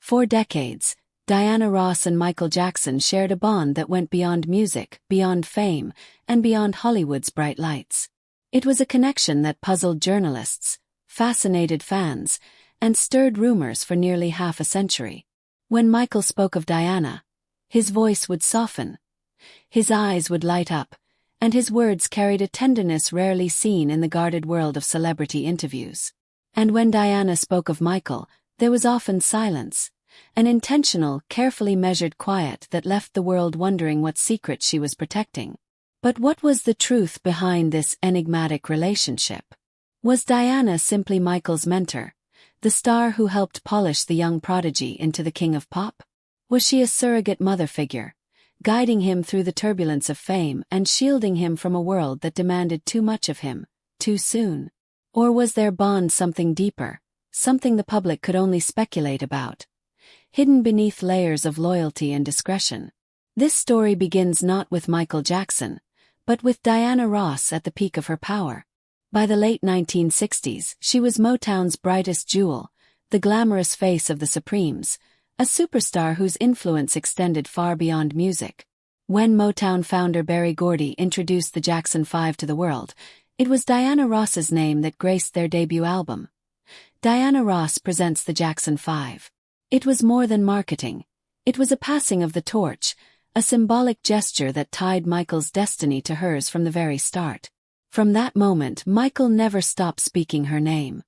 For decades, Diana Ross and Michael Jackson shared a bond that went beyond music, beyond fame, and beyond Hollywood's bright lights. It was a connection that puzzled journalists, fascinated fans, and stirred rumors for nearly half a century. When Michael spoke of Diana, his voice would soften, his eyes would light up, and his words carried a tenderness rarely seen in the guarded world of celebrity interviews. And when Diana spoke of Michael, there was often silence, an intentional, carefully measured quiet that left the world wondering what secret she was protecting. But what was the truth behind this enigmatic relationship? Was Diana simply Michael's mentor, the star who helped polish the young prodigy into the king of pop? Was she a surrogate mother figure, guiding him through the turbulence of fame and shielding him from a world that demanded too much of him, too soon? Or was their bond something deeper, something the public could only speculate about, hidden beneath layers of loyalty and discretion? This story begins not with Michael Jackson, but with Diana Ross at the peak of her power. By the late 1960s, she was Motown's brightest jewel, the glamorous face of the Supremes, a superstar whose influence extended far beyond music. When Motown founder Berry Gordy introduced the Jackson 5 to the world, it was Diana Ross's name that graced their debut album. Diana Ross presents the Jackson 5. It was more than marketing. It was a passing of the torch, a symbolic gesture that tied Michael's destiny to hers from the very start. From that moment, Michael never stopped speaking her name.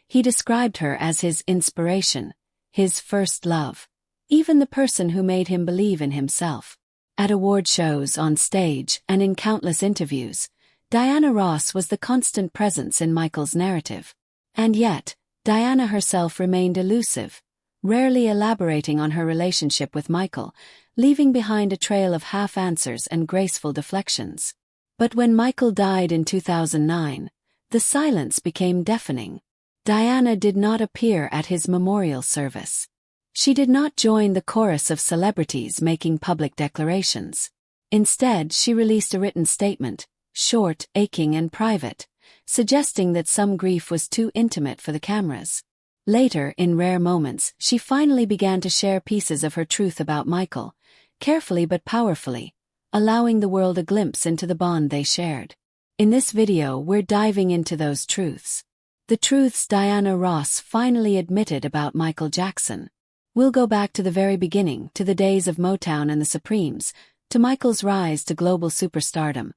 He described her as his inspiration, his first love, even the person who made him believe in himself. At award shows, on stage, and in countless interviews, Diana Ross was the constant presence in Michael's narrative. And yet, Diana herself remained elusive, rarely elaborating on her relationship with Michael, leaving behind a trail of half-answers and graceful deflections. But when Michael died in 2009, the silence became deafening. Diana did not appear at his memorial service. She did not join the chorus of celebrities making public declarations. Instead, she released a written statement, short, aching, and private, suggesting that some grief was too intimate for the cameras. Later, in rare moments, she finally began to share pieces of her truth about Michael, carefully but powerfully, allowing the world a glimpse into the bond they shared. In this video, we're diving into those truths. The truths Diana Ross finally admitted about Michael Jackson. We'll go back to the very beginning, to the days of Motown and the Supremes, to Michael's rise to global superstardom,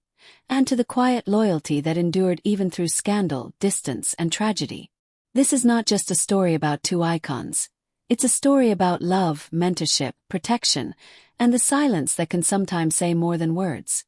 and to the quiet loyalty that endured even through scandal, distance, and tragedy. This is not just a story about two icons. It's a story about love, mentorship, protection, and the silence that can sometimes say more than words.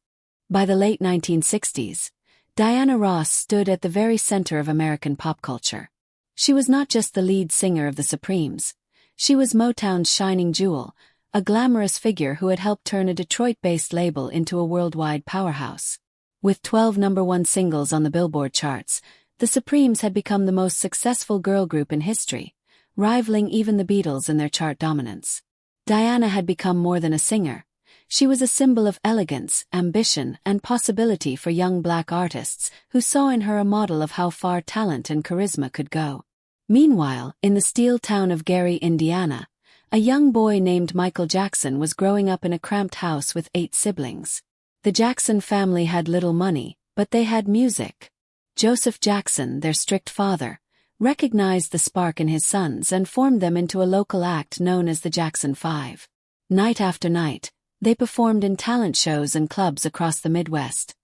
By the late 1960s, Diana Ross stood at the very center of American pop culture. She was not just the lead singer of the Supremes. She was Motown's shining jewel, a glamorous figure who had helped turn a Detroit-based label into a worldwide powerhouse. With 12 #1 singles on the Billboard charts, the Supremes had become the most successful girl group in history, rivaling even the Beatles in their chart dominance. Diana had become more than a singer. She was a symbol of elegance, ambition, and possibility for young black artists who saw in her a model of how far talent and charisma could go. Meanwhile, in the steel town of Gary, Indiana, a young boy named Michael Jackson was growing up in a cramped house with 8 siblings. The Jackson family had little money, but they had music. Joseph Jackson, their strict father, recognized the spark in his sons and formed them into a local act known as the Jackson 5. Night after night, they performed in talent shows and clubs across the Midwest,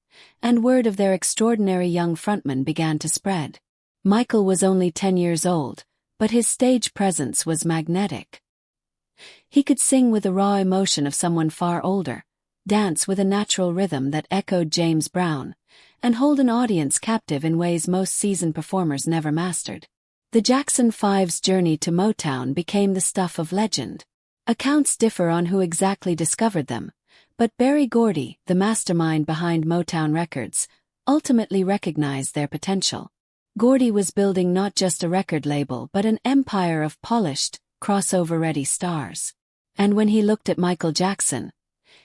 and word of their extraordinary young frontman began to spread. Michael was only 10 years old, but his stage presence was magnetic. He could sing with the raw emotion of someone far older, dance with a natural rhythm that echoed James Brown, and hold an audience captive in ways most seasoned performers never mastered. The Jackson 5's journey to Motown became the stuff of legend. Accounts differ on who exactly discovered them, but Berry Gordy, the mastermind behind Motown Records, ultimately recognized their potential. Gordy was building not just a record label but an empire of polished, crossover-ready stars. And when he looked at Michael Jackson,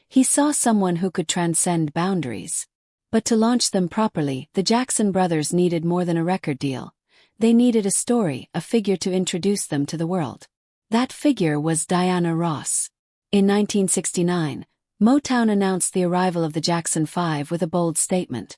he saw someone who could transcend boundaries. But to launch them properly, the Jackson brothers needed more than a record deal. They needed a story, a figure to introduce them to the world. That figure was Diana Ross. In 1969, Motown announced the arrival of the Jackson 5 with a bold statement.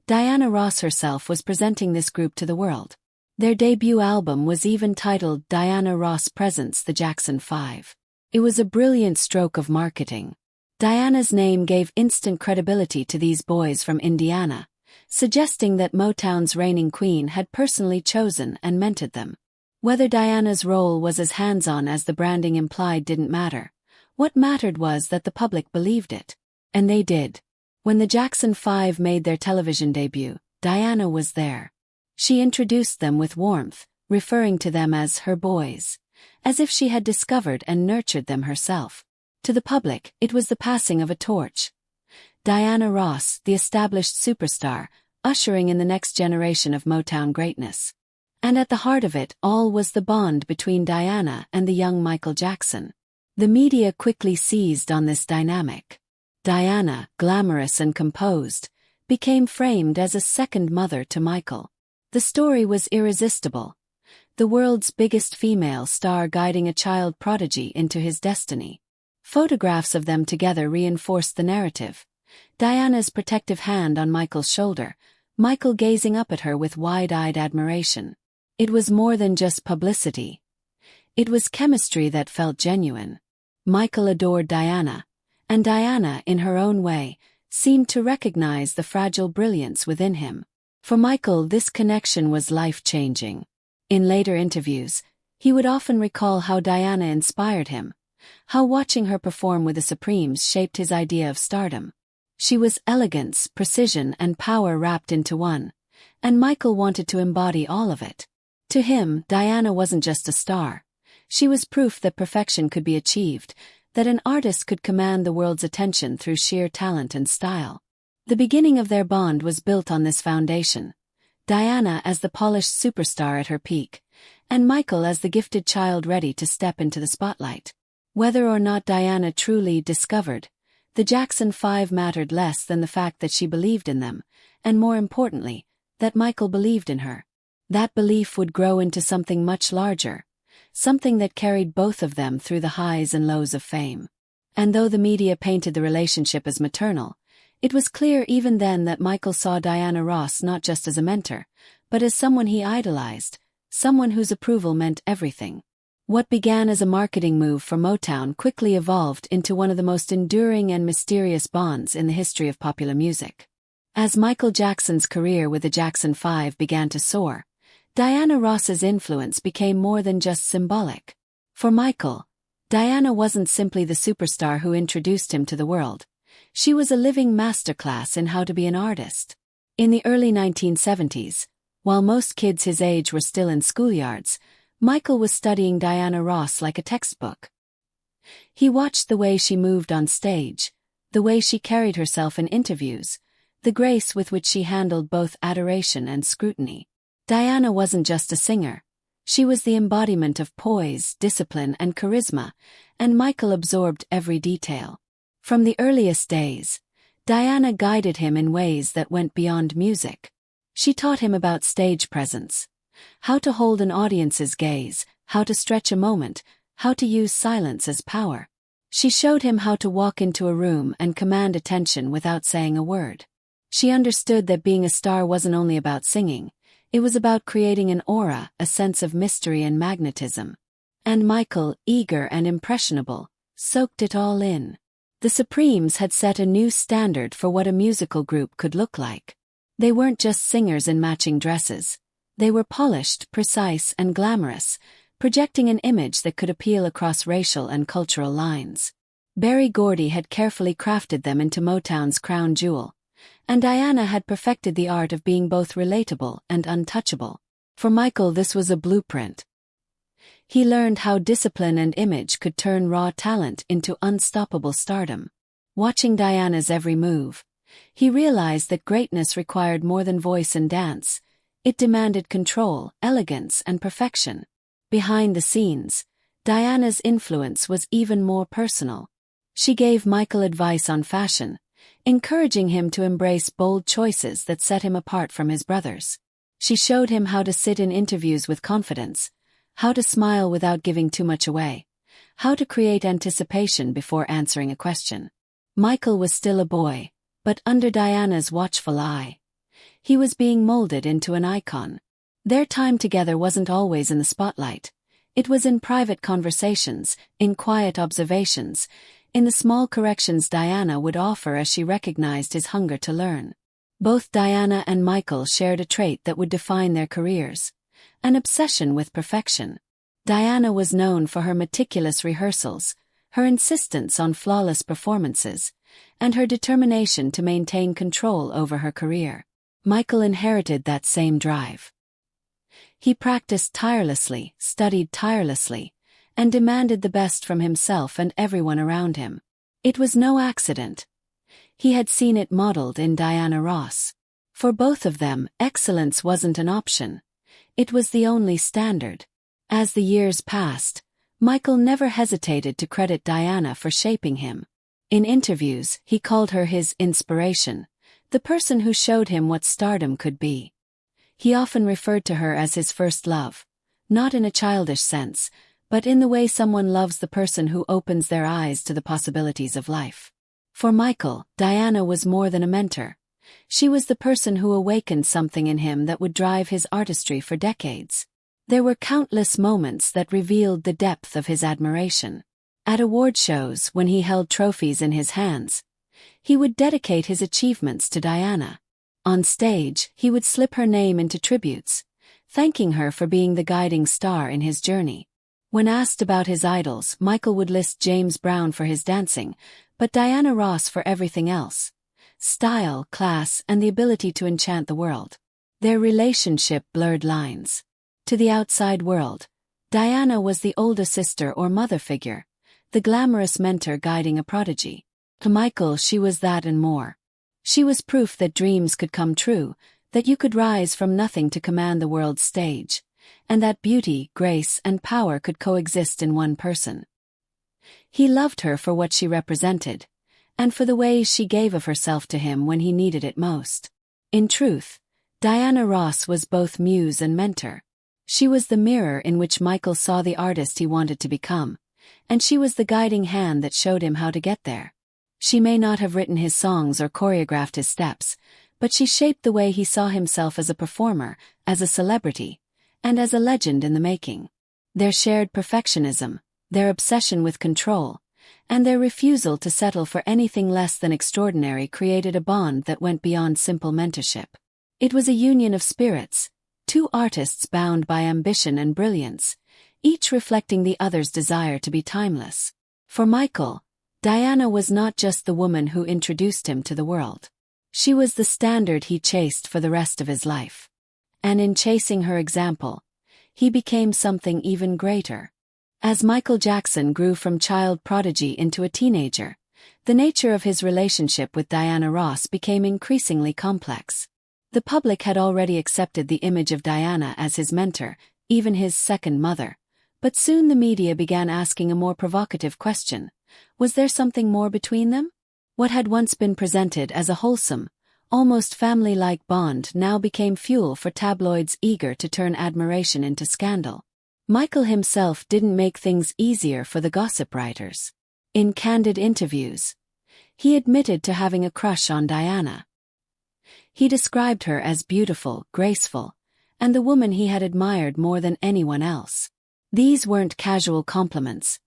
Diana Ross herself was presenting this group to the world. Their debut album was even titled Diana Ross Presents the Jackson 5. It was a brilliant stroke of marketing. Diana's name gave instant credibility to these boys from Indiana, suggesting that Motown's reigning queen had personally chosen and mentored them. Whether Diana's role was as hands-on as the branding implied didn't matter. What mattered was that the public believed it. And they did. When the Jackson 5 made their television debut, Diana was there. She introduced them with warmth, referring to them as her boys, as if she had discovered and nurtured them herself. To the public, it was the passing of a torch. Diana Ross, the established superstar, ushering in the next generation of Motown greatness. And at the heart of it all was the bond between Diana and the young Michael Jackson. The media quickly seized on this dynamic. Diana, glamorous and composed, became framed as a second mother to Michael. The story was irresistible. The world's biggest female star guiding a child prodigy into his destiny. Photographs of them together reinforced the narrative. Diana's protective hand on Michael's shoulder, Michael gazing up at her with wide-eyed admiration. It was more than just publicity. It was chemistry that felt genuine. Michael adored Diana, and Diana, in her own way, seemed to recognize the fragile brilliance within him. For Michael, this connection was life-changing. In later interviews, he would often recall how Diana inspired him, how watching her perform with the Supremes shaped his idea of stardom. She was elegance, precision, and power wrapped into one, and Michael wanted to embody all of it. To him, Diana wasn't just a star. She was proof that perfection could be achieved, that an artist could command the world's attention through sheer talent and style. The beginning of their bond was built on this foundation. Diana as the polished superstar at her peak, and Michael as the gifted child ready to step into the spotlight. Whether or not Diana truly discovered, the Jackson 5 mattered less than the fact that she believed in them, and more importantly, that Michael believed in her. That belief would grow into something much larger, something that carried both of them through the highs and lows of fame. And though the media painted the relationship as maternal, it was clear even then that Michael saw Diana Ross not just as a mentor, but as someone he idolized, someone whose approval meant everything. What began as a marketing move for Motown quickly evolved into one of the most enduring and mysterious bonds in the history of popular music. As Michael Jackson's career with the Jackson 5 began to soar, Diana Ross's influence became more than just symbolic. For Michael, Diana wasn't simply the superstar who introduced him to the world. She was a living masterclass in how to be an artist. In the early 1970s, while most kids his age were still in schoolyards, Michael was studying Diana Ross like a textbook. He watched the way she moved on stage, the way she carried herself in interviews, the grace with which she handled both adoration and scrutiny. Diana wasn't just a singer. She was the embodiment of poise, discipline, and charisma, and Michael absorbed every detail. From the earliest days, Diana guided him in ways that went beyond music. She taught him about stage presence, how to hold an audience's gaze, how to stretch a moment, how to use silence as power. She showed him how to walk into a room and command attention without saying a word. She understood that being a star wasn't only about singing, it was about creating an aura, a sense of mystery and magnetism. And Michael, eager and impressionable, soaked it all in. The Supremes had set a new standard for what a musical group could look like. They weren't just singers in matching dresses. They were polished, precise, and glamorous, projecting an image that could appeal across racial and cultural lines. Berry Gordy had carefully crafted them into Motown's crown jewel, and Diana had perfected the art of being both relatable and untouchable. For Michael, this was a blueprint. He learned how discipline and image could turn raw talent into unstoppable stardom. Watching Diana's every move, he realized that greatness required more than voice and dance. It demanded control, elegance, and perfection. Behind the scenes, Diana's influence was even more personal. She gave Michael advice on fashion, encouraging him to embrace bold choices that set him apart from his brothers. She showed him how to sit in interviews with confidence, how to smile without giving too much away, how to create anticipation before answering a question. Michael was still a boy, but under Diana's watchful eye, he was being molded into an icon. Their time together wasn't always in the spotlight. It was in private conversations, in quiet observations, in the small corrections Diana would offer as she recognized his hunger to learn. Both Diana and Michael shared a trait that would define their careers: an obsession with perfection. Diana was known for her meticulous rehearsals, her insistence on flawless performances, and her determination to maintain control over her career. Michael inherited that same drive. He practiced tirelessly, studied tirelessly, and demanded the best from himself and everyone around him. It was no accident. He had seen it modeled in Diana Ross. For both of them, excellence wasn't an option. It was the only standard. As the years passed, Michael never hesitated to credit Diana for shaping him. In interviews, he called her his inspiration, the person who showed him what stardom could be. He often referred to her as his first love, not in a childish sense, but in the way someone loves the person who opens their eyes to the possibilities of life. For Michael, Diana was more than a mentor. She was the person who awakened something in him that would drive his artistry for decades. There were countless moments that revealed the depth of his admiration. At award shows, when he held trophies in his hands, he would dedicate his achievements to Diana. On stage, he would slip her name into tributes, thanking her for being the guiding star in his journey. When asked about his idols, Michael would list James Brown for his dancing, but Diana Ross for everything else: style, class, and the ability to enchant the world. Their relationship blurred lines. To the outside world, Diana was the older sister or mother figure, the glamorous mentor guiding a prodigy. To Michael, she was that and more. She was proof that dreams could come true, that you could rise from nothing to command the world's stage, and that beauty, grace, and power could coexist in one person. He loved her for what she represented, and for the ways she gave of herself to him when he needed it most. In truth, Diana Ross was both muse and mentor. She was the mirror in which Michael saw the artist he wanted to become, and she was the guiding hand that showed him how to get there. She may not have written his songs or choreographed his steps, but she shaped the way he saw himself as a performer, as a celebrity, and as a legend in the making. Their shared perfectionism, their obsession with control, and their refusal to settle for anything less than extraordinary created a bond that went beyond simple mentorship. It was a union of spirits, two artists bound by ambition and brilliance, each reflecting the other's desire to be timeless. For Michael, Diana was not just the woman who introduced him to the world. She was the standard he chased for the rest of his life. And in chasing her example, he became something even greater. As Michael Jackson grew from child prodigy into a teenager, the nature of his relationship with Diana Ross became increasingly complex. The public had already accepted the image of Diana as his mentor, even his second mother, but soon the media began asking a more provocative question: was there something more between them? What had once been presented as a wholesome, almost family-like bond now became fuel for tabloids eager to turn admiration into scandal. Michael himself didn't make things easier for the gossip writers. In candid interviews, he admitted to having a crush on Diana. He described her as beautiful, graceful, and the woman he had admired more than anyone else. These weren't casual compliments.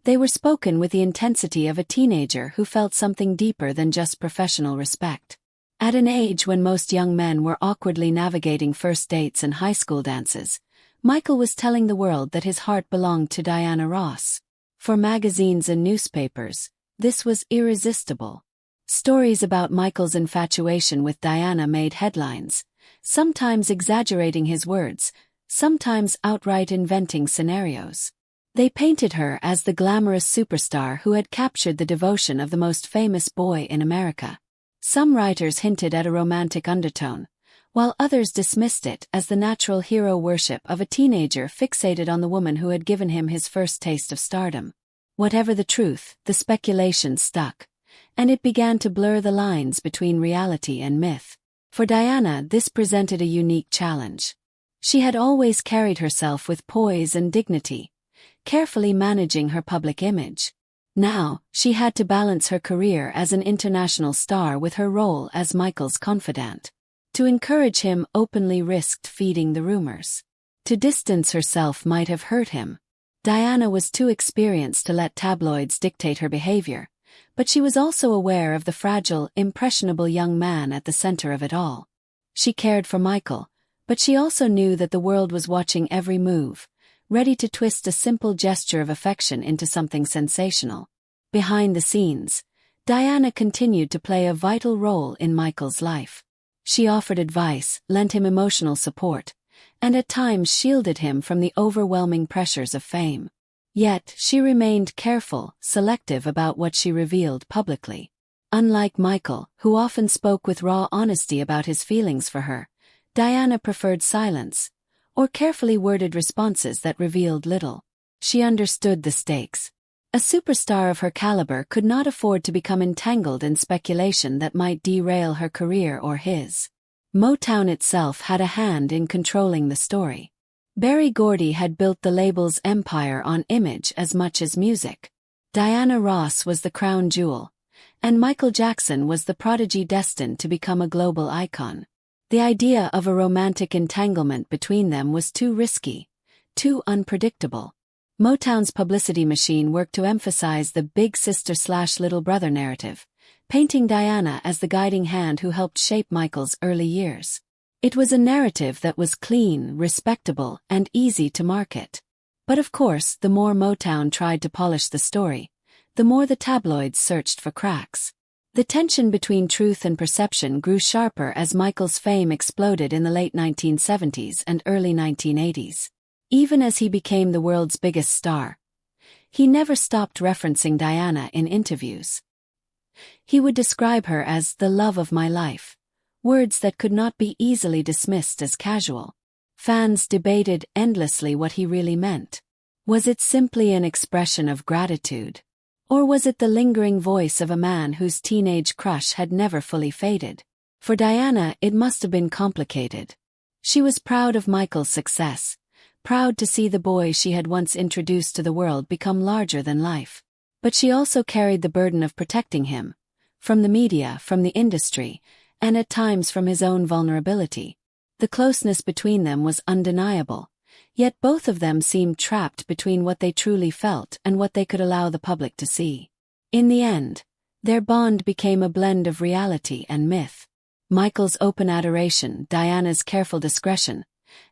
They were spoken with the intensity of a teenager who felt something deeper than just professional respect. At an age when most young men were awkwardly navigating first dates and high school dances, Michael was telling the world that his heart belonged to Diana Ross. For magazines and newspapers, this was irresistible. Stories about Michael's infatuation with Diana made headlines, sometimes exaggerating his words, sometimes outright inventing scenarios. They painted her as the glamorous superstar who had captured the devotion of the most famous boy in America. Some writers hinted at a romantic undertone, while others dismissed it as the natural hero worship of a teenager fixated on the woman who had given him his first taste of stardom. Whatever the truth, the speculation stuck, and it began to blur the lines between reality and myth. For Diana, this presented a unique challenge. She had always carried herself with poise and dignity, carefully managing her public image. Now, she had to balance her career as an international star with her role as Michael's confidant. To encourage him openly risked feeding the rumors. To distance herself might have hurt him. Diana was too experienced to let tabloids dictate her behavior, but she was also aware of the fragile, impressionable young man at the center of it all. She cared for Michael, but she also knew that the world was watching every move, ready to twist a simple gesture of affection into something sensational. Behind the scenes, Diana continued to play a vital role in Michael's life. She offered advice, lent him emotional support, and at times shielded him from the overwhelming pressures of fame. Yet, she remained careful, selective about what she revealed publicly. Unlike Michael, who often spoke with raw honesty about his feelings for her, Diana preferred silence, or carefully worded responses that revealed little. She understood the stakes. A superstar of her caliber could not afford to become entangled in speculation that might derail her career or his. Motown itself had a hand in controlling the story. Berry Gordy had built the label's empire on image as much as music. Diana Ross was the crown jewel, and Michael Jackson was the prodigy destined to become a global icon. The idea of a romantic entanglement between them was too risky, too unpredictable. Motown's publicity machine worked to emphasize the big sister/little brother narrative, painting Diana as the guiding hand who helped shape Michael's early years. It was a narrative that was clean, respectable, and easy to market. But of course, the more Motown tried to polish the story, the more the tabloids searched for cracks. The tension between truth and perception grew sharper as Michael's fame exploded in the late 1970s and early 1980s. Even as he became the world's biggest star, he never stopped referencing Diana in interviews. He would describe her as the love of my life, words that could not be easily dismissed as casual. Fans debated endlessly what he really meant. Was it simply an expression of gratitude? Or was it the lingering voice of a man whose teenage crush had never fully faded? For Diana, it must have been complicated. She was proud of Michael's success, proud to see the boy she had once introduced to the world become larger than life. But she also carried the burden of protecting him, from the media, from the industry, and at times from his own vulnerability. The closeness between them was undeniable. Yet both of them seemed trapped between what they truly felt and what they could allow the public to see. In the end, their bond became a blend of reality and myth. Michael's open adoration, Diana's careful discretion,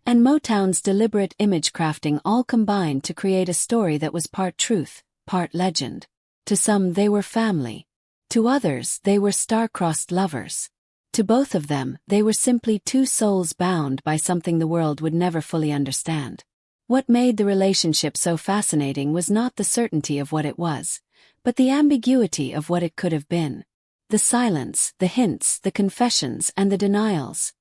and Motown's deliberate image crafting all combined to create a story that was part truth, part legend. To some they were family. To others they were star-crossed lovers. To both of them, they were simply two souls bound by something the world would never fully understand. What made the relationship so fascinating was not the certainty of what it was, but the ambiguity of what it could have been. The silence, the hints, the confessions, and the denials.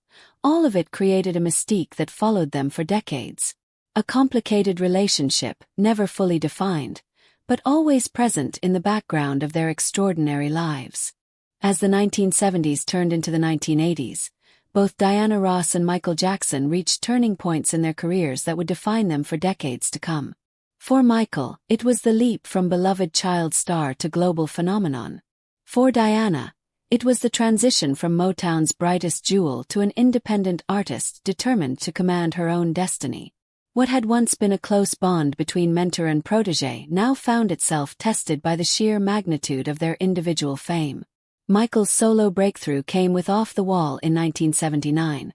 All of it created a mystique that followed them for decades. A complicated relationship, never fully defined, but always present in the background of their extraordinary lives. As the 1970s turned into the 1980s, both Diana Ross and Michael Jackson reached turning points in their careers that would define them for decades to come. For Michael, it was the leap from beloved child star to global phenomenon. For Diana, it was the transition from Motown's brightest jewel to an independent artist determined to command her own destiny. What had once been a close bond between mentor and protege now found itself tested by the sheer magnitude of their individual fame. Michael's solo breakthrough came with Off the Wall in 1979,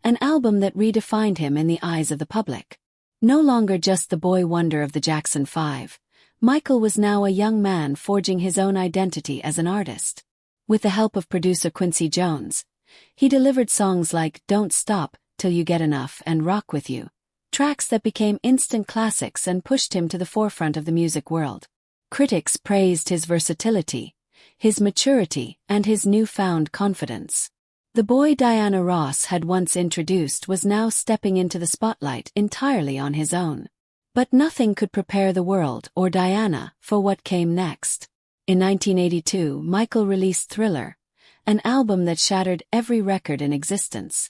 an album that redefined him in the eyes of the public. No longer just the boy wonder of the Jackson 5, Michael was now a young man forging his own identity as an artist. With the help of producer Quincy Jones, he delivered songs like Don't Stop Till You Get Enough and Rock With You, tracks that became instant classics and pushed him to the forefront of the music world. Critics praised his versatility, his maturity, and his newfound confidence. The boy Diana Ross had once introduced was now stepping into the spotlight entirely on his own. But nothing could prepare the world or Diana for what came next. In 1982, Michael released Thriller, an album that shattered every record in existence.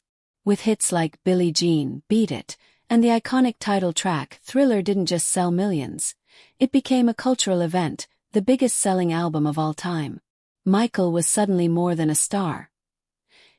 With hits like Billie Jean, Beat It, and the iconic title track, Thriller didn't just sell millions. It became a cultural event, the biggest-selling album of all time. Michael was suddenly more than a star.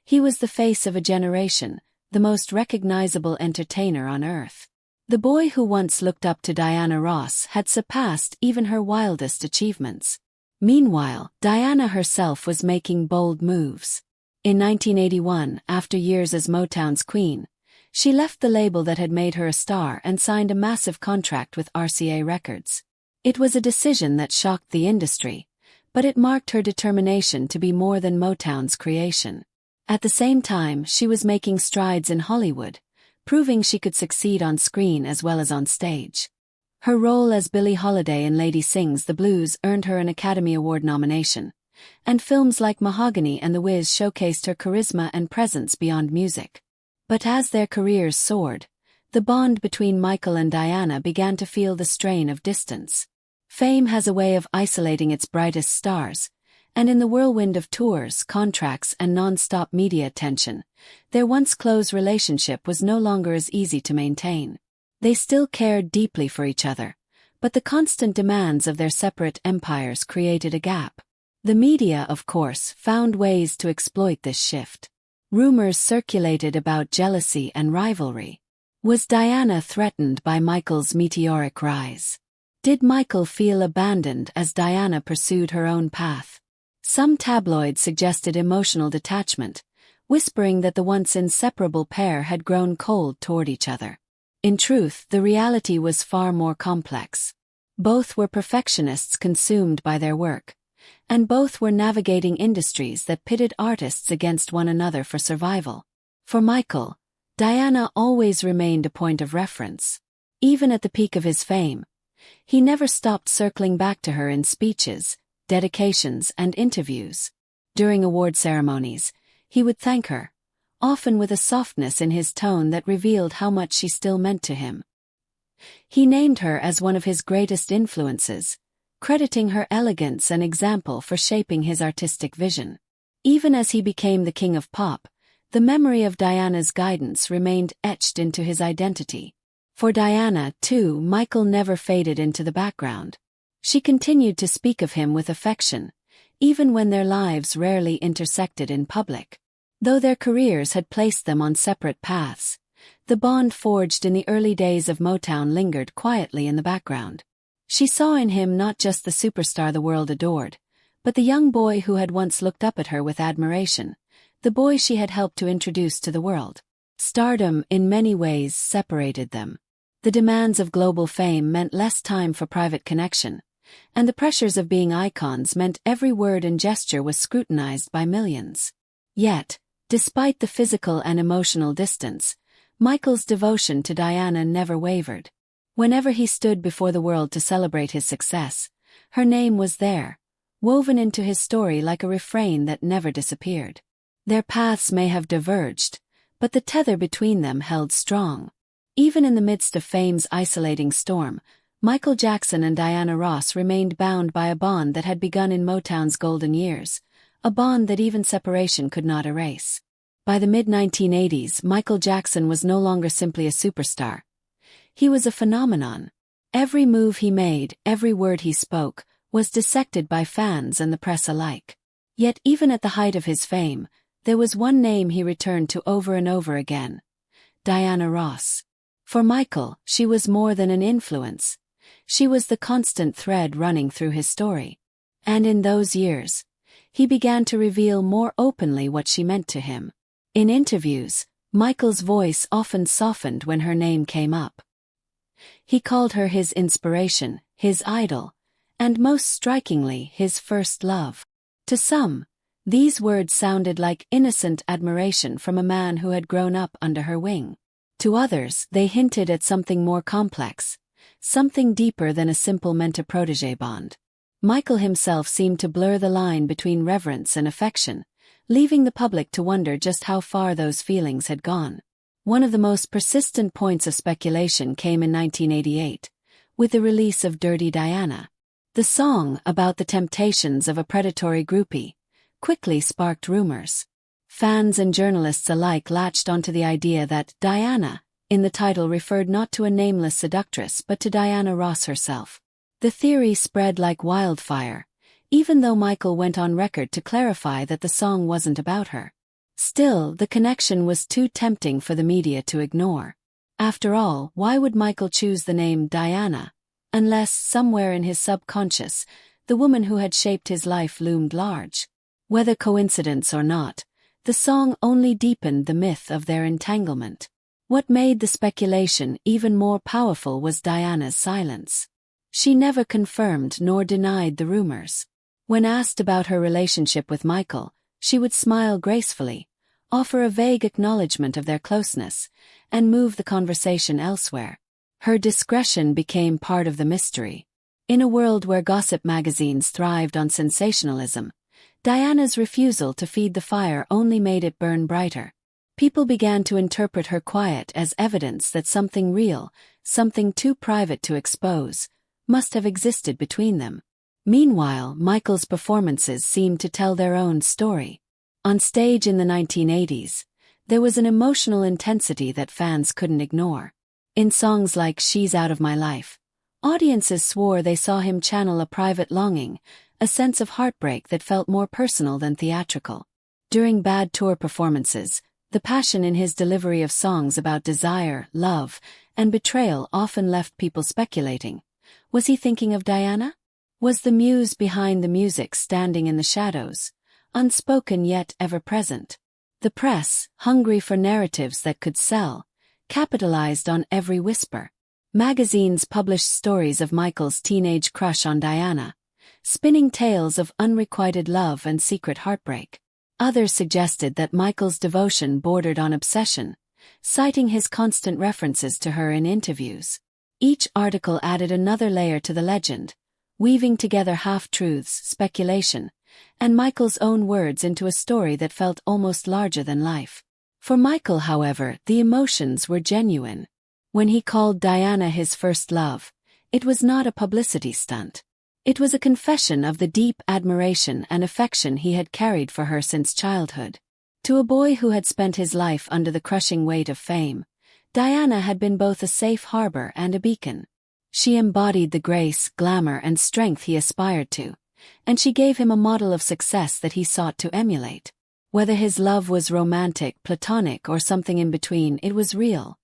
He was the face of a generation, the most recognizable entertainer on earth. The boy who once looked up to Diana Ross had surpassed even her wildest achievements. Meanwhile, Diana herself was making bold moves. In 1981, after years as Motown's queen, she left the label that had made her a star and signed a massive contract with RCA Records. It was a decision that shocked the industry, but it marked her determination to be more than Motown's creation. At the same time, she was making strides in Hollywood, proving she could succeed on screen as well as on stage. Her role as Billie Holiday in Lady Sings the Blues earned her an Academy Award nomination, and films like Mahogany and The Wiz showcased her charisma and presence beyond music. But as their careers soared, the bond between Michael and Diana began to feel the strain of distance. Fame has a way of isolating its brightest stars, and in the whirlwind of tours, contracts, and non-stop media attention, their once close relationship was no longer as easy to maintain. They still cared deeply for each other, but the constant demands of their separate empires created a gap. The media, of course, found ways to exploit this shift. Rumors circulated about jealousy and rivalry. Was Diana threatened by Michael's meteoric rise? Did Michael feel abandoned as Diana pursued her own path? Some tabloids suggested emotional detachment, whispering that the once inseparable pair had grown cold toward each other. In truth, the reality was far more complex. Both were perfectionists consumed by their work, and both were navigating industries that pitted artists against one another for survival. For Michael, Diana always remained a point of reference. Even at the peak of his fame, he never stopped circling back to her in speeches, dedications, and interviews. During award ceremonies, he would thank her, often with a softness in his tone that revealed how much she still meant to him. He named her as one of his greatest influences, crediting her elegance and example for shaping his artistic vision. Even as he became the king of pop, the memory of Diana's guidance remained etched into his identity. For Diana, too, Michael never faded into the background. She continued to speak of him with affection, even when their lives rarely intersected in public. Though their careers had placed them on separate paths, the bond forged in the early days of Motown lingered quietly in the background. She saw in him not just the superstar the world adored, but the young boy who had once looked up at her with admiration, the boy she had helped to introduce to the world. Stardom, in many ways, separated them. The demands of global fame meant less time for private connection, and the pressures of being icons meant every word and gesture was scrutinized by millions. Yet, despite the physical and emotional distance, Michael's devotion to Diana never wavered. Whenever he stood before the world to celebrate his success, her name was there, woven into his story like a refrain that never disappeared. Their paths may have diverged, but the tether between them held strong. Even in the midst of fame's isolating storm, Michael Jackson and Diana Ross remained bound by a bond that had begun in Motown's golden years, a bond that even separation could not erase. By the mid-1980s, Michael Jackson was no longer simply a superstar. He was a phenomenon. Every move he made, every word he spoke, was dissected by fans and the press alike. Yet even at the height of his fame, there was one name he returned to over and over again: Diana Ross. For Michael, she was more than an influence. She was the constant thread running through his story. And in those years, he began to reveal more openly what she meant to him. In interviews, Michael's voice often softened when her name came up. He called her his inspiration, his idol, and most strikingly, his first love. To some, these words sounded like innocent admiration from a man who had grown up under her wing. To others, they hinted at something more complex, something deeper than a simple mentor-protégé bond. Michael himself seemed to blur the line between reverence and affection, leaving the public to wonder just how far those feelings had gone. One of the most persistent points of speculation came in 1988, with the release of Dirty Diana. The song, about the temptations of a predatory groupie, quickly sparked rumors. Fans and journalists alike latched onto the idea that Diana, in the title, referred not to a nameless seductress but to Diana Ross herself. The theory spread like wildfire, even though Michael went on record to clarify that the song wasn't about her. Still, the connection was too tempting for the media to ignore. After all, why would Michael choose the name Diana, unless, somewhere in his subconscious, the woman who had shaped his life loomed large? Whether coincidence or not, the song only deepened the myth of their entanglement. What made the speculation even more powerful was Diana's silence. She never confirmed nor denied the rumors. When asked about her relationship with Michael, she would smile gracefully, offer a vague acknowledgement of their closeness, and move the conversation elsewhere. Her discretion became part of the mystery. In a world where gossip magazines thrived on sensationalism, Diana's refusal to feed the fire only made it burn brighter. People began to interpret her quiet as evidence that something real, something too private to expose, must have existed between them. Meanwhile, Michael's performances seemed to tell their own story. On stage in the 1980s, there was an emotional intensity that fans couldn't ignore. In songs like She's Out of My Life, audiences swore they saw him channel a private longing, a sense of heartbreak that felt more personal than theatrical. During bad tour performances, the passion in his delivery of songs about desire, love, and betrayal often left people speculating. Was he thinking of Diana? Was the muse behind the music standing in the shadows, unspoken yet ever-present? The press, hungry for narratives that could sell, capitalized on every whisper. Magazines published stories of Michael's teenage crush on Diana, spinning tales of unrequited love and secret heartbreak. Others suggested that Michael's devotion bordered on obsession, citing his constant references to her in interviews. Each article added another layer to the legend, weaving together half-truths, speculation, and Michael's own words into a story that felt almost larger than life. For Michael, however, the emotions were genuine. When he called Diana his first love, it was not a publicity stunt. It was a confession of the deep admiration and affection he had carried for her since childhood. To a boy who had spent his life under the crushing weight of fame, Diana had been both a safe harbor and a beacon. She embodied the grace, glamour, and strength he aspired to, and she gave him a model of success that he sought to emulate. Whether his love was romantic, platonic, or something in between, it was real.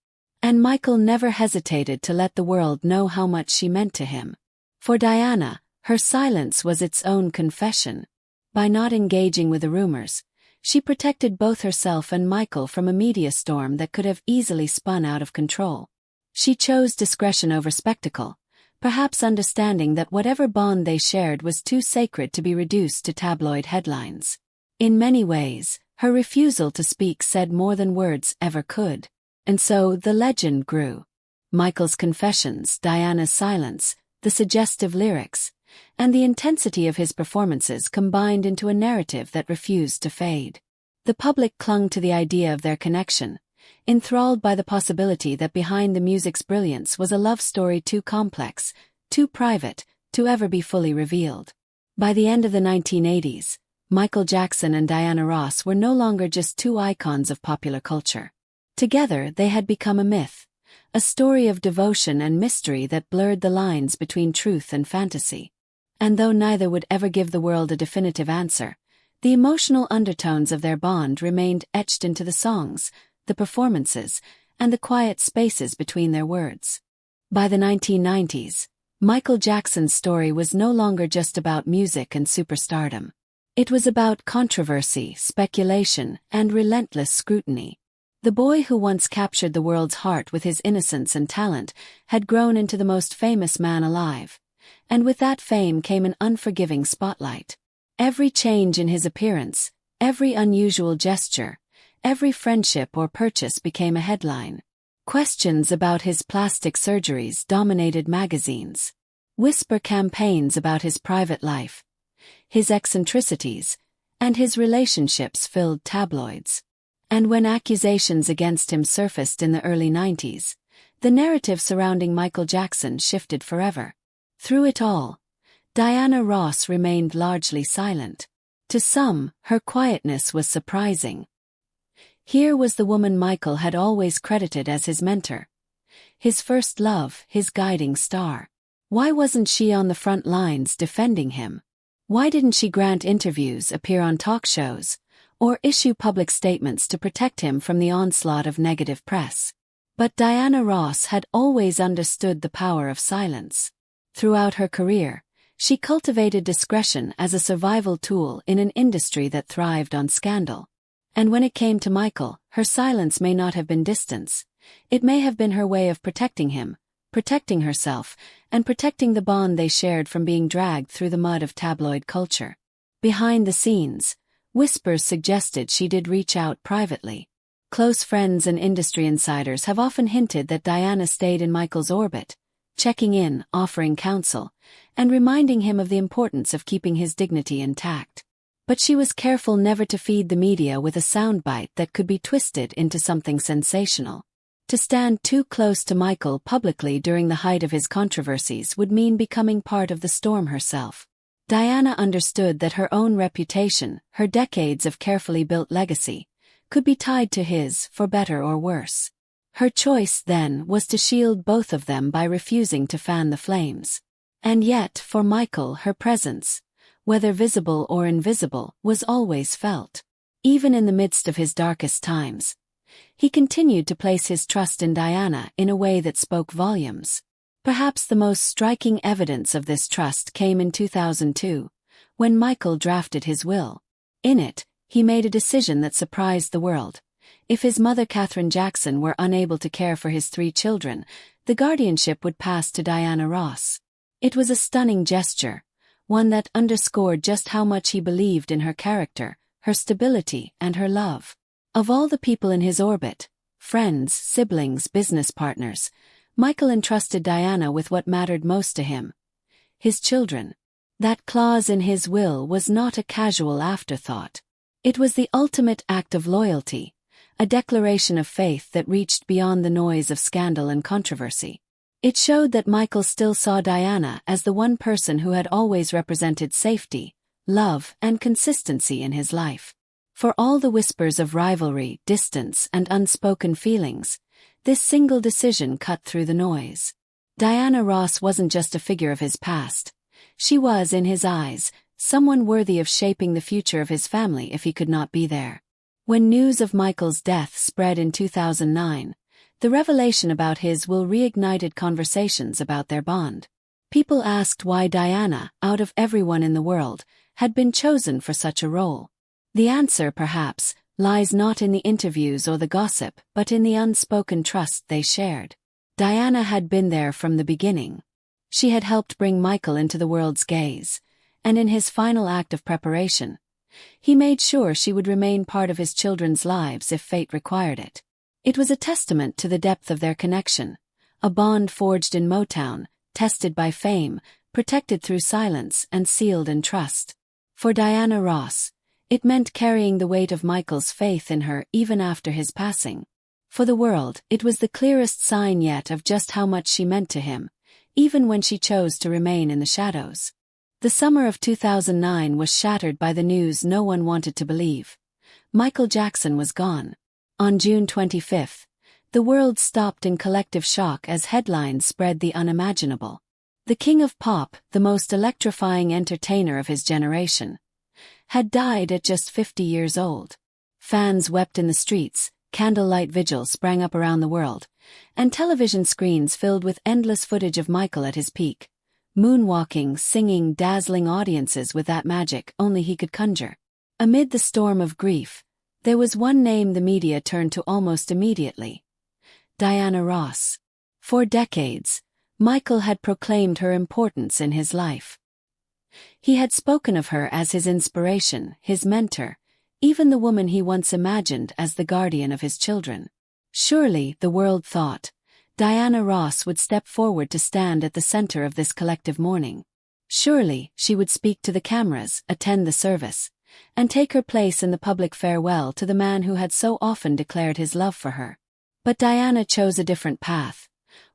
And Michael never hesitated to let the world know how much she meant to him. For Diana, her silence was its own confession. By not engaging with the rumors, she protected both herself and Michael from a media storm that could have easily spun out of control. She chose discretion over spectacle, perhaps understanding that whatever bond they shared was too sacred to be reduced to tabloid headlines. In many ways, her refusal to speak said more than words ever could. And so the legend grew. Michael's confessions, Diana's silence, the suggestive lyrics, and the intensity of his performances combined into a narrative that refused to fade. The public clung to the idea of their connection, enthralled by the possibility that behind the music's brilliance was a love story too complex, too private, to ever be fully revealed. By the end of the 1980s, Michael Jackson and Diana Ross were no longer just two icons of popular culture. Together, they had become a myth, a story of devotion and mystery that blurred the lines between truth and fantasy. And though neither would ever give the world a definitive answer, the emotional undertones of their bond remained etched into the songs, the performances, and the quiet spaces between their words. By the 1990s, Michael Jackson's story was no longer just about music and superstardom. It was about controversy, speculation, and relentless scrutiny. The boy who once captured the world's heart with his innocence and talent had grown into the most famous man alive, and with that fame came an unforgiving spotlight. Every change in his appearance, every unusual gesture, every friendship or purchase became a headline. Questions about his plastic surgeries dominated magazines. Whisper campaigns about his private life, his eccentricities, and his relationships filled tabloids. And when accusations against him surfaced in the early 90s, the narrative surrounding Michael Jackson shifted forever. Through it all, Diana Ross remained largely silent. To some, her quietness was surprising. Here was the woman Michael had always credited as his mentor. His first love, his guiding star. Why wasn't she on the front lines defending him? Why didn't she grant interviews, appear on talk shows, or issue public statements to protect him from the onslaught of negative press? But Diana Ross had always understood the power of silence. Throughout her career, she cultivated discretion as a survival tool in an industry that thrived on scandal. And when it came to Michael, her silence may not have been distance. It may have been her way of protecting him, protecting herself, and protecting the bond they shared from being dragged through the mud of tabloid culture. Behind the scenes, whispers suggested she did reach out privately. Close friends and industry insiders have often hinted that Diana stayed in Michael's orbit, checking in, offering counsel, and reminding him of the importance of keeping his dignity intact. But she was careful never to feed the media with a soundbite that could be twisted into something sensational. To stand too close to Michael publicly during the height of his controversies would mean becoming part of the storm herself. Diana understood that her own reputation, her decades of carefully built legacy, could be tied to his, for better or worse. Her choice, then, was to shield both of them by refusing to fan the flames. And yet, for Michael, her presence, whether visible or invisible, was always felt. Even in the midst of his darkest times, he continued to place his trust in Diana in a way that spoke volumes. Perhaps the most striking evidence of this trust came in 2002, when Michael drafted his will. In it, he made a decision that surprised the world. If his mother Katherine Jackson were unable to care for his 3 children, the guardianship would pass to Diana Ross. It was a stunning gesture, one that underscored just how much he believed in her character, her stability, and her love. Of all the people in his orbit, friends, siblings, business partners, Michael entrusted Diana with what mattered most to him: his children. That clause in his will was not a casual afterthought. It was the ultimate act of loyalty, a declaration of faith that reached beyond the noise of scandal and controversy. It showed that Michael still saw Diana as the one person who had always represented safety, love, and consistency in his life. For all the whispers of rivalry, distance, and unspoken feelings, this single decision cut through the noise. Diana Ross wasn't just a figure of his past. She was, in his eyes, someone worthy of shaping the future of his family if he could not be there. When news of Michael's death spread in 2009, the revelation about his will reignited conversations about their bond. People asked why Diana, out of everyone in the world, had been chosen for such a role. The answer, perhaps, lies not in the interviews or the gossip, but in the unspoken trust they shared. Diana had been there from the beginning. She had helped bring Michael into the world's gaze, and in his final act of preparation, he made sure she would remain part of his children's lives if fate required it. It was a testament to the depth of their connection, a bond forged in Motown, tested by fame, protected through silence, and sealed in trust. For Diana Ross, it meant carrying the weight of Michael's faith in her even after his passing. For the world, it was the clearest sign yet of just how much she meant to him, even when she chose to remain in the shadows. The summer of 2009 was shattered by the news no one wanted to believe. Michael Jackson was gone. On June 25, the world stopped in collective shock as headlines spread the unimaginable. The king of pop, the most electrifying entertainer of his generation, had died at just 50 years old. Fans wept in the streets, candlelight vigils sprang up around the world, and television screens filled with endless footage of Michael at his peak, moonwalking, singing, dazzling audiences with that magic only he could conjure. Amid the storm of grief, there was one name the media turned to almost immediately: Diana Ross. For decades, Michael had proclaimed her importance in his life. He had spoken of her as his inspiration, his mentor, even the woman he once imagined as the guardian of his children. Surely, the world thought, Diana Ross would step forward to stand at the center of this collective mourning. Surely, she would speak to the cameras, attend the service, and take her place in the public farewell to the man who had so often declared his love for her. But Diana chose a different path,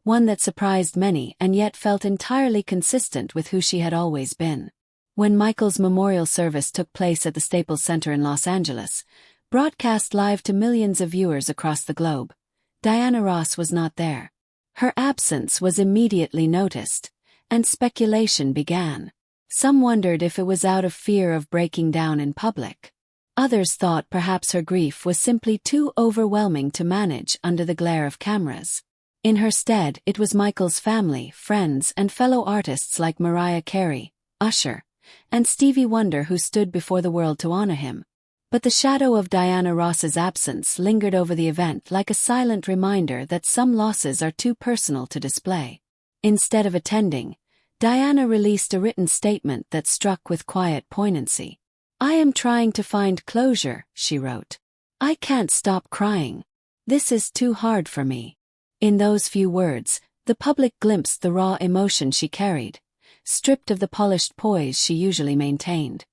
one that surprised many and yet felt entirely consistent with who she had always been. When Michael's memorial service took place at the Staples Center in Los Angeles, broadcast live to millions of viewers across the globe, Diana Ross was not there. Her absence was immediately noticed, and speculation began. Some wondered if it was out of fear of breaking down in public. Others thought perhaps her grief was simply too overwhelming to manage under the glare of cameras. In her stead, it was Michael's family, friends, and fellow artists like Mariah Carey, Usher, and Stevie Wonder who stood before the world to honor him. But the shadow of Diana Ross's absence lingered over the event like a silent reminder that some losses are too personal to display. Instead of attending, Diana released a written statement that struck with quiet poignancy. "I am trying to find closure," she wrote. "I can't stop crying. This is too hard for me." In those few words, the public glimpsed the raw emotion she carried, stripped of the polished poise she usually maintained.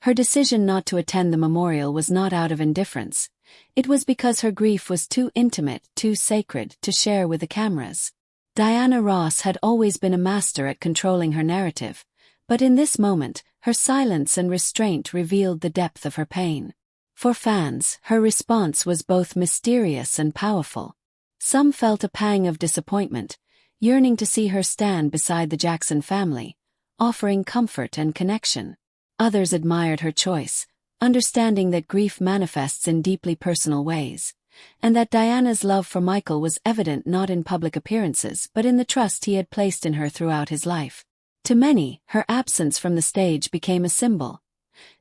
Her decision not to attend the memorial was not out of indifference. It was because her grief was too intimate, too sacred, to share with the cameras. Diana Ross had always been a master at controlling her narrative, but in this moment, her silence and restraint revealed the depth of her pain. For fans, her response was both mysterious and powerful. Some felt a pang of disappointment, yearning to see her stand beside the Jackson family, offering comfort and connection. Others admired her choice, understanding that grief manifests in deeply personal ways, and that Diana's love for Michael was evident not in public appearances but in the trust he had placed in her throughout his life. To many, her absence from the stage became a symbol.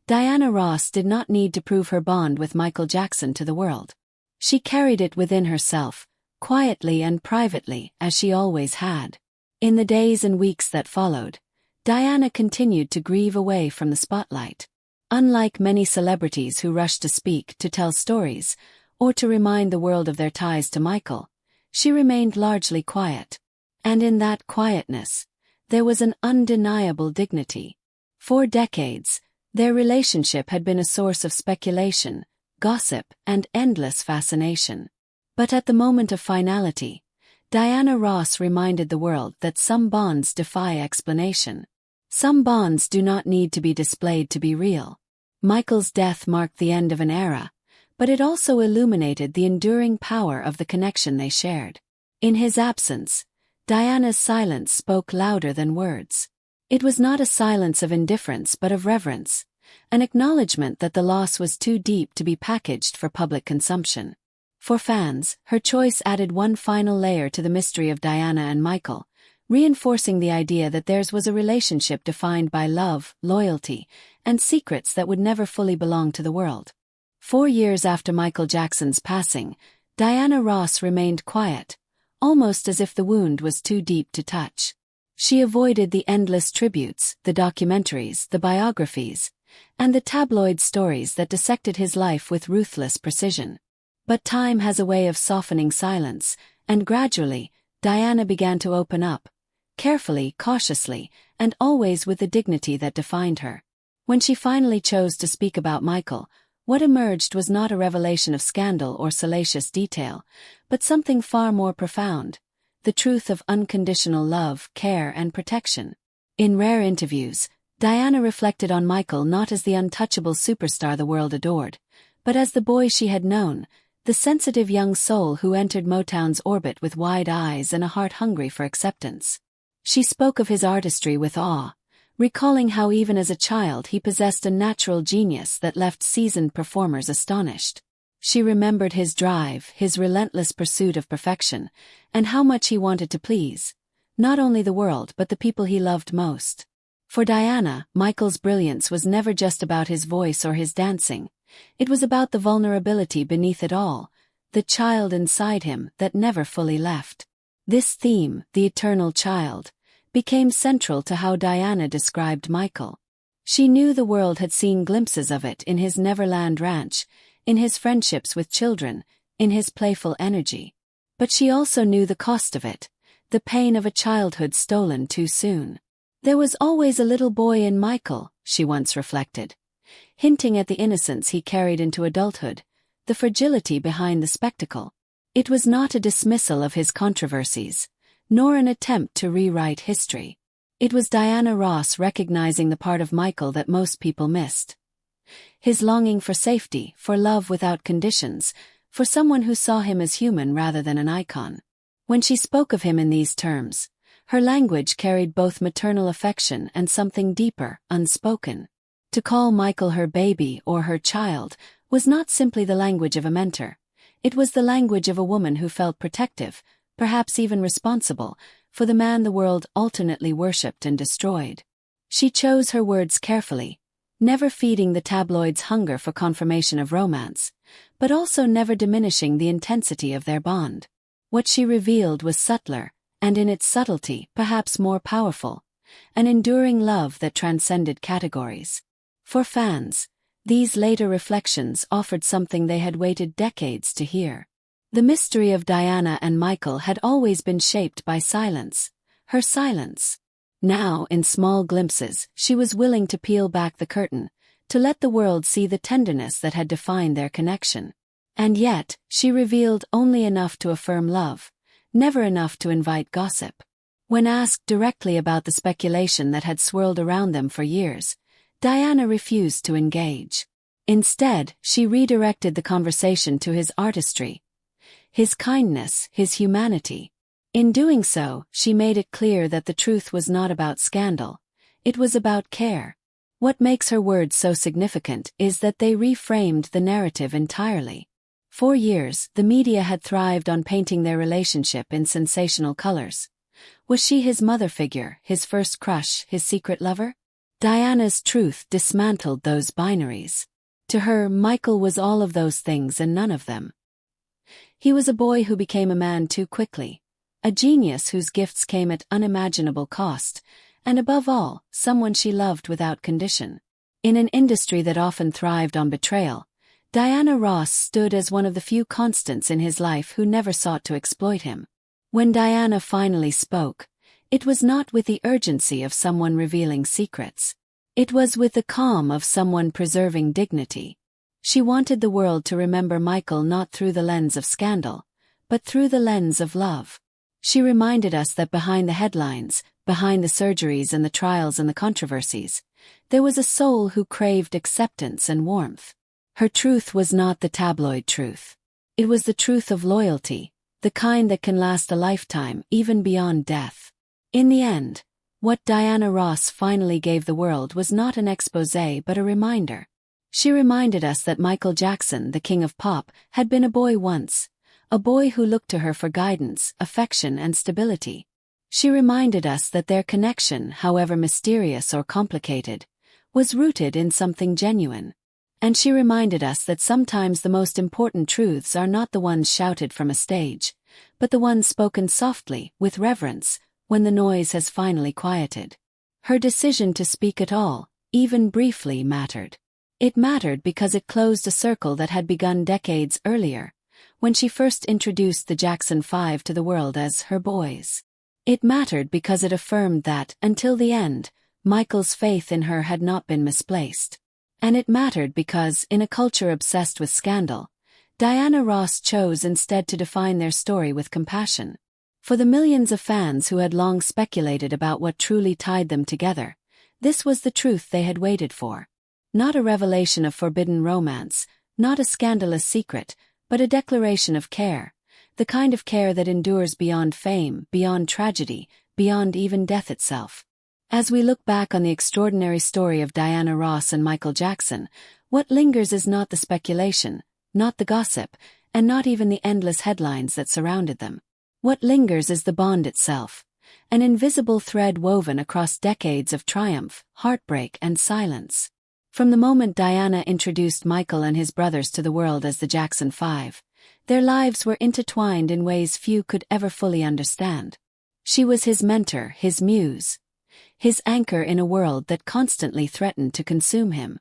Diana Ross did not need to prove her bond with Michael Jackson to the world. She carried it within herself, quietly and privately, as she always had. In the days and weeks that followed, Diana continued to grieve away from the spotlight. Unlike many celebrities who rushed to speak, to tell stories, or to remind the world of their ties to Michael, she remained largely quiet. And in that quietness, there was an undeniable dignity. For decades, their relationship had been a source of speculation, gossip, and endless fascination. But at the moment of finality, Diana Ross reminded the world that some bonds defy explanation. Some bonds do not need to be displayed to be real. Michael's death marked the end of an era, but it also illuminated the enduring power of the connection they shared. In his absence, Diana's silence spoke louder than words. It was not a silence of indifference but of reverence, an acknowledgement that the loss was too deep to be packaged for public consumption. For fans, her choice added one final layer to the mystery of Diana and Michael, reinforcing the idea that theirs was a relationship defined by love, loyalty, and secrets that would never fully belong to the world. 4 years after Michael Jackson's passing, Diana Ross remained quiet, almost as if the wound was too deep to touch. She avoided the endless tributes, the documentaries, the biographies, and the tabloid stories that dissected his life with ruthless precision. But time has a way of softening silence, and gradually, Diana began to open up, carefully, cautiously, and always with the dignity that defined her. When she finally chose to speak about Michael, what emerged was not a revelation of scandal or salacious detail, but something far more profound: the truth of unconditional love, care, and protection. In rare interviews, Diana reflected on Michael not as the untouchable superstar the world adored, but as the boy she had known, the sensitive young soul who entered Motown's orbit with wide eyes and a heart hungry for acceptance. She spoke of his artistry with awe, recalling how even as a child he possessed a natural genius that left seasoned performers astonished. She remembered his drive, his relentless pursuit of perfection, and how much he wanted to please, not only the world but the people he loved most. For Diana, Michael's brilliance was never just about his voice or his dancing. It was about the vulnerability beneath it all, the child inside him that never fully left. This theme, the eternal child, became central to how Diana described Michael. She knew the world had seen glimpses of it in his Neverland Ranch, in his friendships with children, in his playful energy. But she also knew the cost of it, the pain of a childhood stolen too soon. There was always a little boy in Michael, she once reflected, hinting at the innocence he carried into adulthood, the fragility behind the spectacle. It was not a dismissal of his controversies, nor an attempt to rewrite history. It was Diana Ross recognizing the part of Michael that most people missed. His longing for safety, for love without conditions, for someone who saw him as human rather than an icon. When she spoke of him in these terms, her language carried both maternal affection and something deeper, unspoken. To call Michael her baby or her child was not simply the language of a mentor. It was the language of a woman who felt protective, perhaps even responsible, for the man the world alternately worshipped and destroyed. She chose her words carefully, never feeding the tabloids' hunger for confirmation of romance, but also never diminishing the intensity of their bond. What she revealed was subtler, and in its subtlety, perhaps more powerful, an enduring love that transcended categories. For fans, these later reflections offered something they had waited decades to hear. The mystery of Diana and Michael had always been shaped by silence, her silence. Now, in small glimpses, she was willing to peel back the curtain, to let the world see the tenderness that had defined their connection. And yet, she revealed only enough to affirm love, never enough to invite gossip. When asked directly about the speculation that had swirled around them for years, Diana refused to engage. Instead, she redirected the conversation to his artistry, his kindness, his humanity. In doing so, she made it clear that the truth was not about scandal. It was about care. What makes her words so significant is that they reframed the narrative entirely. For years, the media had thrived on painting their relationship in sensational colors. Was she his mother figure, his first crush, his secret lover? Diana's truth dismantled those binaries. To her, Michael was all of those things and none of them. He was a boy who became a man too quickly, a genius whose gifts came at unimaginable cost, and above all, someone she loved without condition. In an industry that often thrived on betrayal, Diana Ross stood as one of the few constants in his life who never sought to exploit him. When Diana finally spoke, it was not with the urgency of someone revealing secrets. It was with the calm of someone preserving dignity. She wanted the world to remember Michael not through the lens of scandal, but through the lens of love. She reminded us that behind the headlines, behind the surgeries and the trials and the controversies, there was a soul who craved acceptance and warmth. Her truth was not the tabloid truth. It was the truth of loyalty, the kind that can last a lifetime, even beyond death. In the end, what Diana Ross finally gave the world was not an exposé but a reminder. She reminded us that Michael Jackson, the king of pop, had been a boy once, a boy who looked to her for guidance, affection and stability. She reminded us that their connection, however mysterious or complicated, was rooted in something genuine. And she reminded us that sometimes the most important truths are not the ones shouted from a stage, but the ones spoken softly, with reverence, when the noise has finally quieted. Her decision to speak at all, even briefly, mattered. It mattered because it closed a circle that had begun decades earlier, when she first introduced the Jackson 5 to the world as her boys. It mattered because it affirmed that, until the end, Michael's faith in her had not been misplaced. And it mattered because, in a culture obsessed with scandal, Diana Ross chose instead to define their story with compassion. For the millions of fans who had long speculated about what truly tied them together, this was the truth they had waited for. Not a revelation of forbidden romance, not a scandalous secret, but a declaration of care, the kind of care that endures beyond fame, beyond tragedy, beyond even death itself. As we look back on the extraordinary story of Diana Ross and Michael Jackson, what lingers is not the speculation, not the gossip, and not even the endless headlines that surrounded them. What lingers is the bond itself, an invisible thread woven across decades of triumph, heartbreak, and silence. From the moment Diana introduced Michael and his brothers to the world as the Jackson 5, their lives were intertwined in ways few could ever fully understand. She was his mentor, his muse, his anchor in a world that constantly threatened to consume him.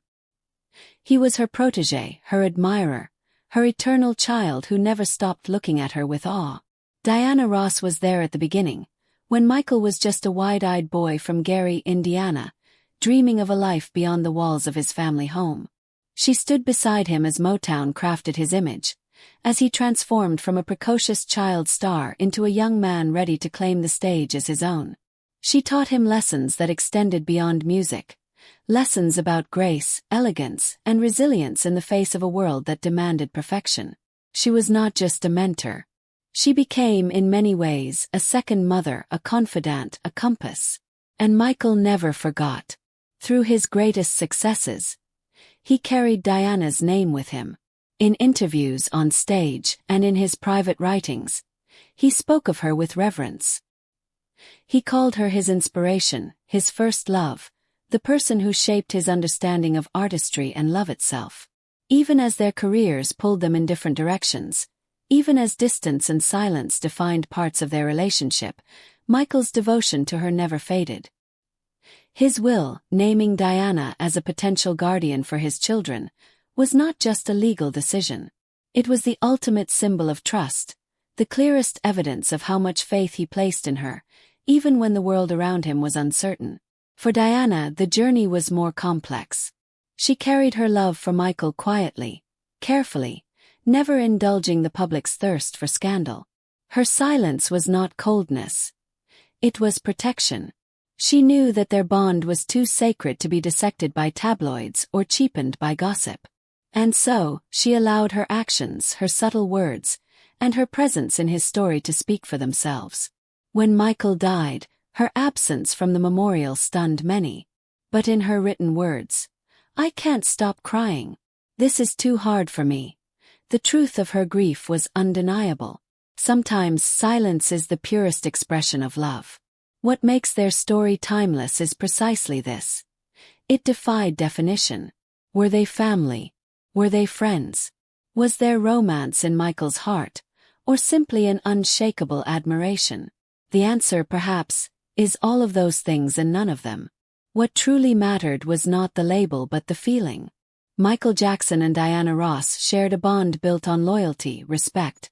He was her protégé, her admirer, her eternal child who never stopped looking at her with awe. Diana Ross was there at the beginning, when Michael was just a wide-eyed boy from Gary, Indiana, dreaming of a life beyond the walls of his family home. She stood beside him as Motown crafted his image, as he transformed from a precocious child star into a young man ready to claim the stage as his own. She taught him lessons that extended beyond music, lessons about grace, elegance, and resilience in the face of a world that demanded perfection. She was not just a mentor. She became, in many ways, a second mother, a confidant, a compass. And Michael never forgot. Through his greatest successes, he carried Diana's name with him. In interviews, on stage, and in his private writings, he spoke of her with reverence. He called her his inspiration, his first love, the person who shaped his understanding of artistry and love itself. Even as their careers pulled them in different directions, even as distance and silence defined parts of their relationship, Michael's devotion to her never faded. His will, naming Diana as a potential guardian for his children, was not just a legal decision. It was the ultimate symbol of trust, the clearest evidence of how much faith he placed in her, even when the world around him was uncertain. For Diana, the journey was more complex. She carried her love for Michael quietly, carefully, never indulging the public's thirst for scandal. Her silence was not coldness. It was protection. She knew that their bond was too sacred to be dissected by tabloids or cheapened by gossip. And so, she allowed her actions, her subtle words, and her presence in his story to speak for themselves. When Michael died, her absence from the memorial stunned many. But in her written words, "I can't stop crying. This is too hard for me." The truth of her grief was undeniable. Sometimes silence is the purest expression of love. What makes their story timeless is precisely this. It defied definition. Were they family? Were they friends? Was there romance in Michael's heart, or simply an unshakable admiration? The answer, perhaps, is all of those things and none of them. What truly mattered was not the label but the feeling. Michael Jackson and Diana Ross shared a bond built on loyalty, respect,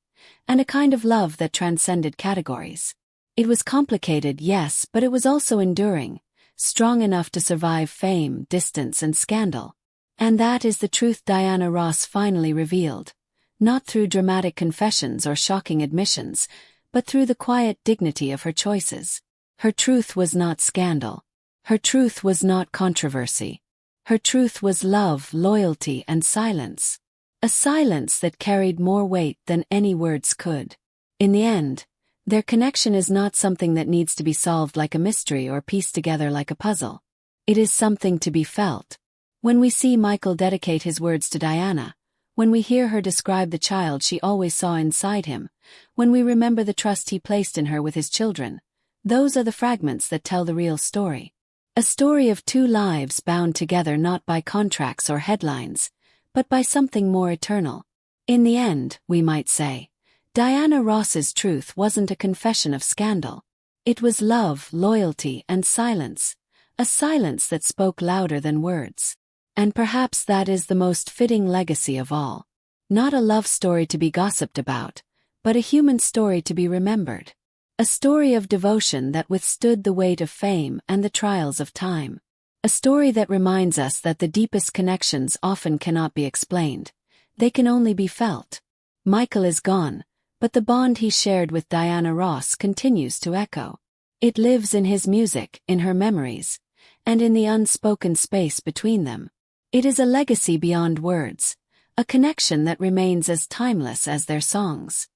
and a kind of love that transcended categories. It was complicated, yes, but it was also enduring, strong enough to survive fame, distance, and scandal. And that is the truth Diana Ross finally revealed, not through dramatic confessions or shocking admissions, but through the quiet dignity of her choices. Her truth was not scandal. Her truth was not controversy. Her truth was love, loyalty, and silence. A silence that carried more weight than any words could. In the end, their connection is not something that needs to be solved like a mystery or pieced together like a puzzle. It is something to be felt. When we see Michael dedicate his words to Diana, when we hear her describe the child she always saw inside him, when we remember the trust he placed in her with his children, those are the fragments that tell the real story. A story of two lives bound together not by contracts or headlines, but by something more eternal. In the end, we might say, Diana Ross's truth wasn't a confession of scandal. It was love, loyalty, and silence, a silence that spoke louder than words. And perhaps that is the most fitting legacy of all. Not a love story to be gossiped about, but a human story to be remembered. A story of devotion that withstood the weight of fame and the trials of time. A story that reminds us that the deepest connections often cannot be explained. They can only be felt. Michael is gone, but the bond he shared with Diana Ross continues to echo. It lives in his music, in her memories, and in the unspoken space between them. It is a legacy beyond words, a connection that remains as timeless as their songs.